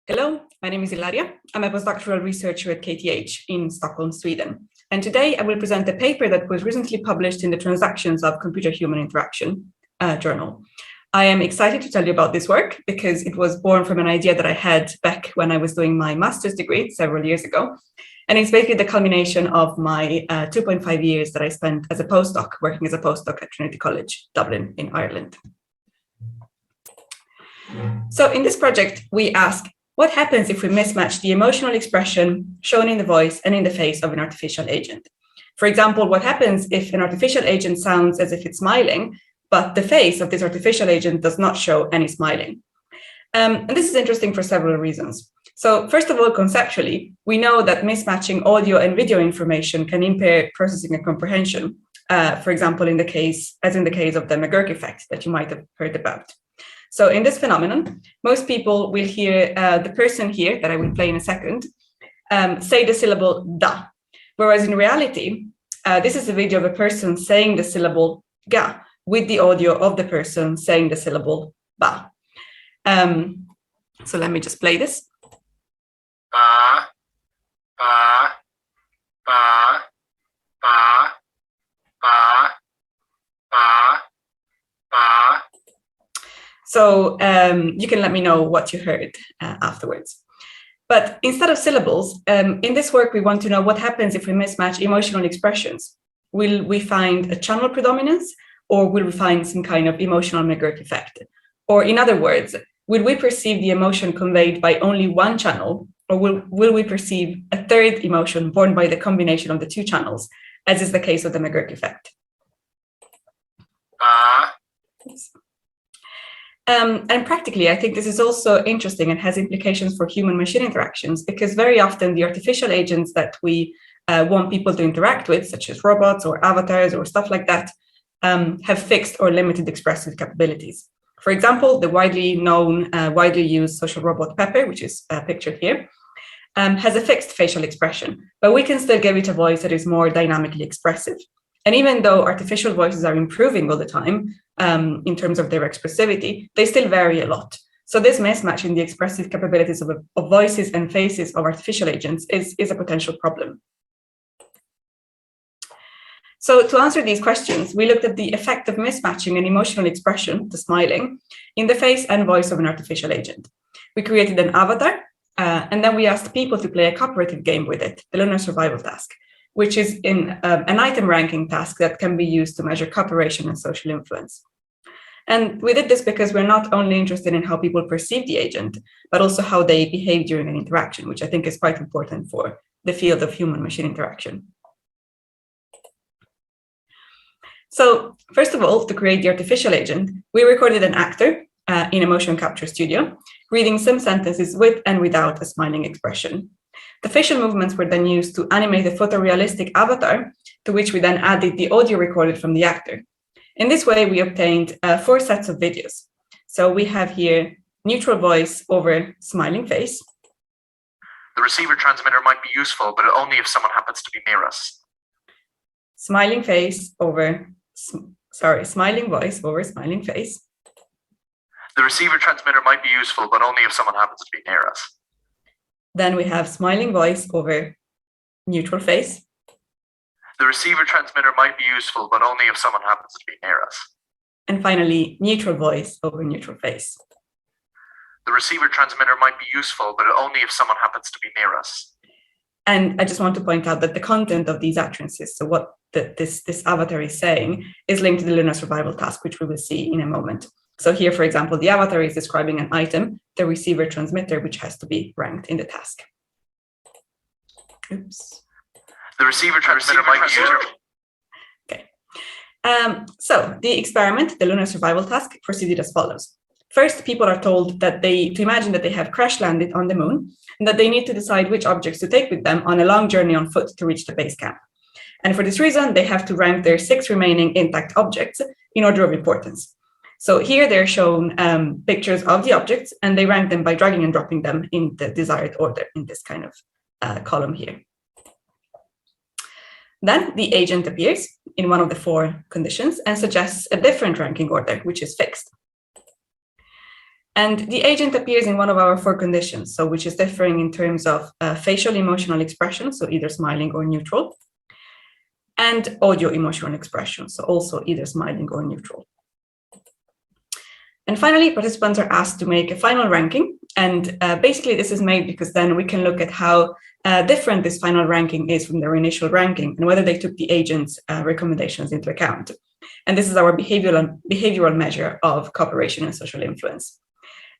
Hello, my name is Ilaria. I'm a postdoctoral researcher at KTH in Stockholm, Sweden. And today I will present a paper that was recently published in the Transactions of Computer-Human Interaction journal. I am excited to tell you about this work because it was born from an idea that I had back when I was doing my master's degree several years ago. And it's basically the culmination of my 2.5 years that I spent as a postdoc, working as a postdoc at Trinity College, Dublin in Ireland. So in this project, we ask, what happens if we mismatch the emotional expression shown in the voice and in the face of an artificial agent? For example, what happens if an artificial agent sounds as if it's smiling, but the face of this artificial agent does not show any smiling? And this is interesting for several reasons. So first of all, conceptually, we know that mismatching audio and video information can impair processing and comprehension. For example, in the case of the McGurk effect that you might have heard about. So in this phenomenon, most people will hear the person here, that I will play in a second, say the syllable da, whereas in reality, this is a video of a person saying the syllable ga with the audio of the person saying the syllable ba. So let me just play this. Ba, ba, ba, ba, ba, ba, ba. So you can let me know what you heard afterwards. But instead of syllables, in this work, we want to know what happens if we mismatch emotional expressions. Will we find a channel predominance, or will we find some kind of emotional McGurk effect? Or in other words, will we perceive the emotion conveyed by only one channel, or will we perceive a third emotion borne by the combination of the two channels, as is the case of the McGurk effect? And practically, I think this is also interesting and has implications for human-machine interactions, because very often the artificial agents that we want people to interact with, such as robots or avatars or stuff like that, have fixed or limited expressive capabilities. For example, the widely known, widely used social robot Pepper, which is pictured here, has a fixed facial expression, but we can still give it a voice that is more dynamically expressive. And even though artificial voices are improving all the time in terms of their expressivity, they still vary a lot. So this mismatch in the expressive capabilities of voices and faces of artificial agents is a potential problem. So to answer these questions, we looked at the effect of mismatching an emotional expression, the smiling, in the face and voice of an artificial agent. We created an avatar, and then we asked people to play a cooperative game with it, the lunar survival task, which is an item ranking task that can be used to measure cooperation and social influence. And we did this because we're not only interested in how people perceive the agent, but also how they behave during an interaction, which I think is quite important for the field of human-machine interaction. So first of all, to create the artificial agent, we recorded an actor in a motion capture studio, reading some sentences with and without a smiling expression. The facial movements were then used to animate a photorealistic avatar, to which we then added the audio recorded from the actor. In this way, we obtained 4 sets of videos. So we have here neutral voice over smiling face. The receiver transmitter might be useful, but only if someone happens to be near us. Smiling face over, smiling voice over smiling face. The receiver transmitter might be useful, but only if someone happens to be near us. Then we have smiling voice over neutral face. The receiver transmitter might be useful, but only if someone happens to be near us. And finally, neutral voice over neutral face. The receiver transmitter might be useful, but only if someone happens to be near us. And I just want to point out that the content of these utterances, so what this avatar is saying, is linked to the lunar survival task, which we will see in a moment. So here, for example, the avatar is describing an item, the receiver transmitter, which has to be ranked in the task. Oops. The receiver transmitter might be useful. Okay. So the experiment, the lunar survival task, proceeded as follows. First, people are told that to imagine that they have crash landed on the moon, and that they need to decide which objects to take with them on a long journey on foot to reach the base camp. And for this reason, they have to rank their 6 remaining intact objects in order of importance. So here they're shown pictures of the objects, and they rank them by dragging and dropping them in the desired order in this kind of column here. Then the agent appears in one of the 4 conditions and suggests a different ranking order, which is fixed. And the agent appears in one of our 4 conditions, so which is differing in terms of facial emotional expression, so either smiling or neutral, and audio emotional expression, so also either smiling or neutral. And finally, participants are asked to make a final ranking. And basically, this is made because then we can look at how different this final ranking is from their initial ranking and whether they took the agent's recommendations into account. And this is our behavioral measure of cooperation and social influence.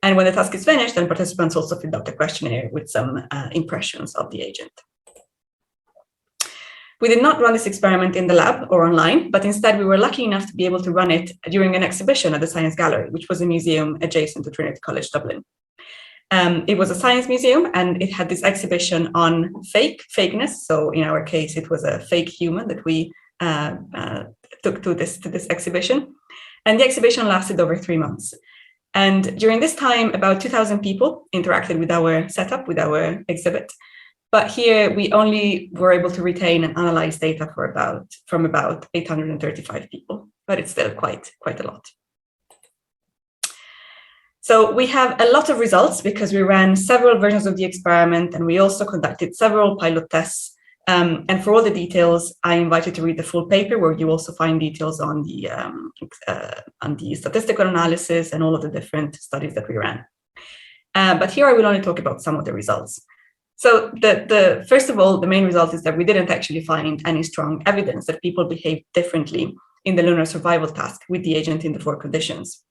And when the task is finished, then participants also filled out a questionnaire with some impressions of the agent. We did not run this experiment in the lab or online, but instead we were lucky enough to be able to run it during an exhibition at the Science Gallery, which was a museum adjacent to Trinity College Dublin. It was a science museum, and it had this exhibition on fakeness. So in our case, it was a fake human that we took to this exhibition. And the exhibition lasted over 3 months. And during this time, about 2,000 people interacted with our setup, with our exhibit. But here we only were able to retain and analyze data from about 835 people, but it's still quite a lot. So we have a lot of results because we ran several versions of the experiment, and we also conducted several pilot tests. And for all the details, I invite you to read the full paper, where you also find details on the statistical analysis and all of the different studies that we ran. But here I will only talk about some of the results. So first of all, the main result is that we didn't actually find any strong evidence that people behaved differently in the lunar survival task with the agent in the 4 conditions.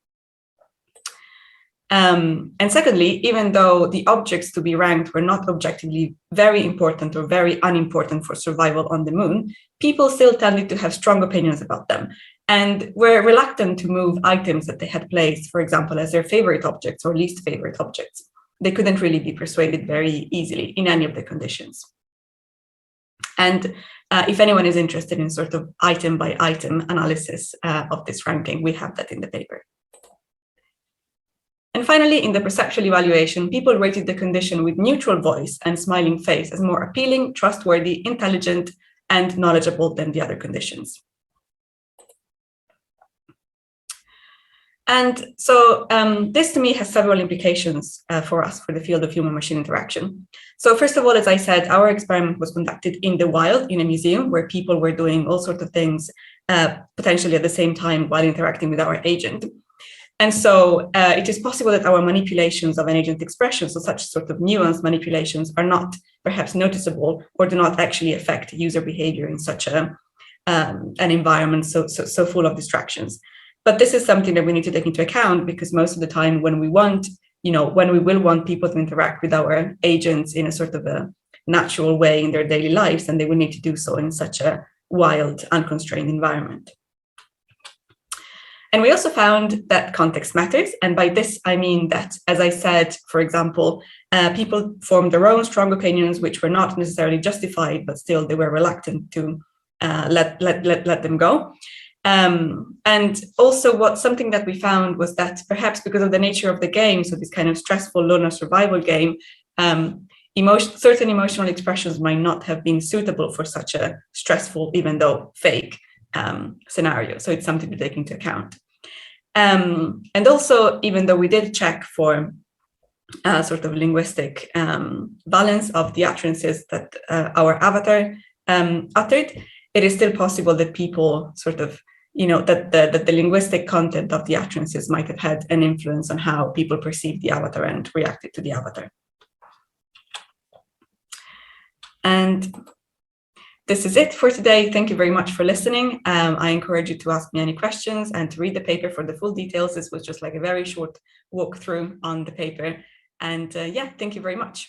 And secondly, even though the objects to be ranked were not objectively very important or very unimportant for survival on the moon, people still tended to have strong opinions about them and were reluctant to move items that they had placed, for example, as their favorite objects or least favorite objects. They couldn't really be persuaded very easily in any of the conditions. And if anyone is interested in sort of item by item analysis of this ranking, we have that in the paper. And finally, in the perceptual evaluation, people rated the condition with neutral voice and smiling face as more appealing, trustworthy, intelligent, and knowledgeable than the other conditions. And so this to me has several implications for us, for the field of human-machine interaction. So first of all, as I said, our experiment was conducted in the wild, in a museum, where people were doing all sorts of things potentially at the same time while interacting with our agent. And so it is possible that our manipulations of an agent expression, so such sort of nuanced manipulations, are not perhaps noticeable or do not actually affect user behavior in such an environment so full of distractions. But this is something that we need to take into account, because most of the time when we want, when we will want people to interact with our agents in a sort of a natural way in their daily lives, then they will need to do so in such a wild, unconstrained environment. And we also found that context matters. And by this, I mean that, as I said, for example, people formed their own strong opinions, which were not necessarily justified, but still they were reluctant to let them go. And also something that we found was that perhaps because of the nature of the game, so this kind of stressful lunar survival game, certain emotional expressions might not have been suitable for such a stressful, even though fake, scenario. So it's something to take into account. And also, even though we did check for sort of linguistic balance of the utterances that our avatar uttered, it is still possible that people sort of, that the linguistic content of the utterances might have had an influence on how people perceived the avatar and reacted to the avatar. And this is it for today. Thank you very much for listening. I encourage you to ask me any questions and to read the paper for the full details. This was just like a very short walkthrough on the paper. And yeah, thank you very much.